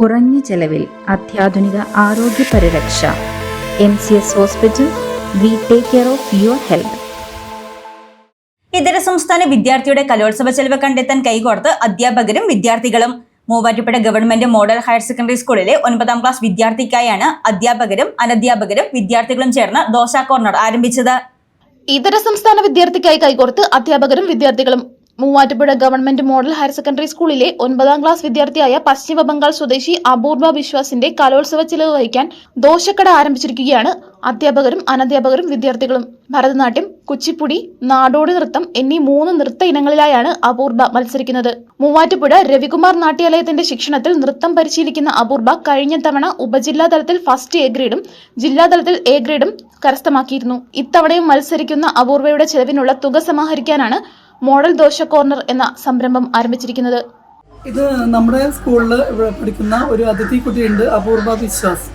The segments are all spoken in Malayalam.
കുറഞ്ഞ ചെലവിൽ അത്യാധുനിക ആരോഗ്യ പരിരക്ഷ. MCS hospital, we take care of your health. ഇതര സംസ്ഥാന വിദ്യാർത്ഥിയുടെ കലോത്സവ ചെലവ് കണ്ടെത്താൻ കൈകോർത്ത് അധ്യാപകരും വിദ്യാർത്ഥികളും. Muvattupuzha government model higher secondary സ്കൂളിലെ 9ാം ക്ലാസ് വിദ്യാർത്ഥിക്കായാണ് അധ്യാപകരും അനധ്യാപകരും വിദ്യാർത്ഥികളും ചേർന്ന് ദോശ കോർണർ ആരംഭിച്ചത്. ഇതര സംസ്ഥാന വിദ്യാർത്ഥിക്കായി കൈകോർത്ത് അധ്യാപകരും വിദ്യാർത്ഥികളും. Muvattupuzha government model higher secondary സ്കൂളിലെ 9ാം ക്ലാസ് വിദ്യാർത്ഥിയായ പശ്ചിമ ബംഗാൾ സ്വദേശി അപൂർവ വിശ്വാസിന്റെ കലോത്സവ ചെലവ് വഹിക്കാൻ ദോശക്കട ആരംഭിച്ചിരിക്കുകയാണ് അധ്യാപകരും അനധ്യാപകരും വിദ്യാർത്ഥികളും. ഭരതനാട്യം, കുച്ചിപ്പുടി, നാടോടി നൃത്തം എന്നീ 3 നൃത്ത ഇനങ്ങളിലായാണ് അപൂർവ മത്സരിക്കുന്നത്. മൂവാറ്റുപുഴ രവികുമാർ നാട്യാലയത്തിന്റെ ശിക്ഷണത്തിൽ നൃത്തം പരിശീലിക്കുന്ന അപൂർവ കഴിഞ്ഞ തവണ ഉപജില്ലാ തലത്തിൽ ഫസ്റ്റ് എ ഗ്രേഡും ജില്ലാതലത്തിൽ എ ഗ്രേഡും കരസ്ഥമാക്കിയിരുന്നു. ഇത്തവണയും മത്സരിക്കുന്ന അപൂർവയുടെ ചെലവിനുള്ള തുക സമാഹരിക്കാനാണ് മോഡൽ ദോശ കോർണർ എന്ന സംരംഭം ആരംഭിച്ചിരിക്കുന്നത്. ഇത് നമ്മുടെ സ്കൂളിൽ ഇവിടെ പഠിക്കുന്ന ഒരു അതിഥി കുട്ടിയുണ്ട്, അപൂർവ വിശ്വാസ്.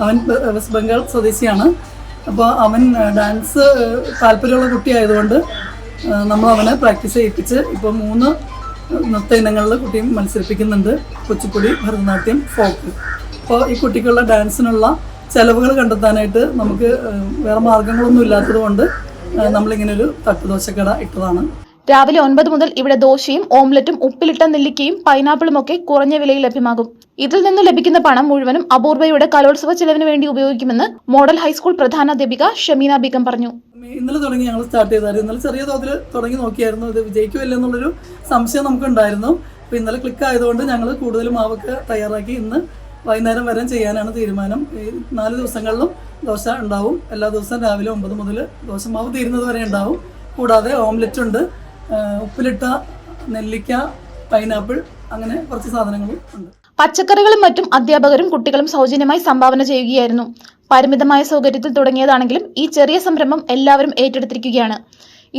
അവൻ വെസ്റ്റ് ബംഗാൾ സ്വദേശിയാണ്. അപ്പോൾ അവൻ ഡാൻസ് താല്പര്യമുള്ള കുട്ടിയായതുകൊണ്ട് നമ്മൾ അവനെ പ്രാക്ടീസ് ചെയ്യിപ്പിച്ച് ഇപ്പോൾ 3 നൃത്ത ഇനങ്ങളിൽ കുട്ടിയും മത്സരിപ്പിക്കുന്നുണ്ട്. കുച്ചിപ്പുടി, ഭരതനാട്യം, ഫോക്ക്. അപ്പോൾ ഈ കുട്ടിക്കുള്ള ഡാൻസിനുള്ള ചെലവുകൾ കണ്ടെത്താനായിട്ട് നമുക്ക് വേറെ മാർഗങ്ങളൊന്നും ഇല്ലാത്തത് കൊണ്ട് നമ്മളിങ്ങനൊരു തട്ടുദോശക്കട ഇട്ടതാണ്. രാവിലെ 9 മുതൽ ഇവിടെ ദോശയും ഓംലറ്റും ഉപ്പിലിട്ട നെല്ലിക്കയും പൈനാപ്പിളും ഒക്കെ കുറഞ്ഞ വിലയിൽ ലഭ്യമാകും. ഇതിൽ നിന്ന് ലഭിക്കുന്ന പണം മുഴുവനും അപൂർവയുടെ കലോത്സവ ചെലവിന് വേണ്ടി ഉപയോഗിക്കുമെന്ന് മോഡൽ ഹൈസ്കൂൾ പ്രധാനാധ്യാപിക ഷമീന ബീഗം പറഞ്ഞു. ഇന്നലെ തുടങ്ങി ഞങ്ങൾ സ്റ്റാർട്ട് ചെയ്തായിരുന്നു. ഇന്നലെ ചെറിയ തോതിൽ തുടങ്ങി നോക്കിയായിരുന്നു. ഇത് വിജയിക്കുമല്ലോ എന്നുള്ളൊരു സംശയം നമുക്കുണ്ടായിരുന്നു. അപ്പോൾ ഇന്നലെ ക്ലിക്ക് ആയതുകൊണ്ട് ഞങ്ങൾ കൂടുതൽ മാവൊക്കെ തയ്യാറാക്കി ഇന്ന് വൈകുന്നേരം വരെ ചെയ്യാനാണ് തീരുമാനം. ഈ 4 ദിവസങ്ങളിലും ദോശ ഉണ്ടാവും. എല്ലാ ദിവസവും രാവിലെ 9 മുതൽ ദോശമാവ് തീരുന്നത് വരെ ഉണ്ടാവും. കൂടാതെ ഓംലെറ്റ് ഉണ്ട്, ഉപ്പിലിട്ട നെല്ലിക്ക, പൈനാപ്പിൾ, അങ്ങനെ കുറച്ച് സാധനങ്ങളും ഉണ്ട്. പച്ചക്കറികളും മറ്റും അധ്യാപകരും കുട്ടികളും സൗജന്യമായി സംഭാവന ചെയ്യുകയായിരുന്നു. പരിമിതമായ സൗകര്യത്തിൽ തുടങ്ങിയതാണെങ്കിലും ഈ ചെറിയ സംരംഭം എല്ലാവരും ഏറ്റെടുത്തിരിക്കുകയാണ്.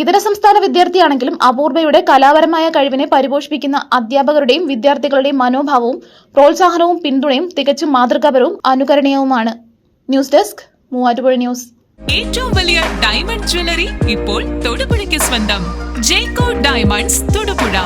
ഇതര സംസ്ഥാന വിദ്യാർത്ഥിയാണെങ്കിലും അപൂർവയുടെ കലാപരമായ കഴിവിനെ പരിപോഷിപ്പിക്കുന്ന അധ്യാപകരുടെയും വിദ്യാർത്ഥികളുടെയും മനോഭാവവും പ്രോത്സാഹനവും പിന്തുണയും തികച്ചും മാതൃകാപരവും അനുകരണീയവുമാണ്. News desk, Muvattupuzha news. ഏറ്റവും വലിയ ഡയമണ്ട് ജ്വല്ലറി ഇപ്പോൾ തൊടുപുഴയ്ക്ക് സ്വന്തം. ജേക്കോ ഡയമണ്ട്സ് തൊടുപുഴ.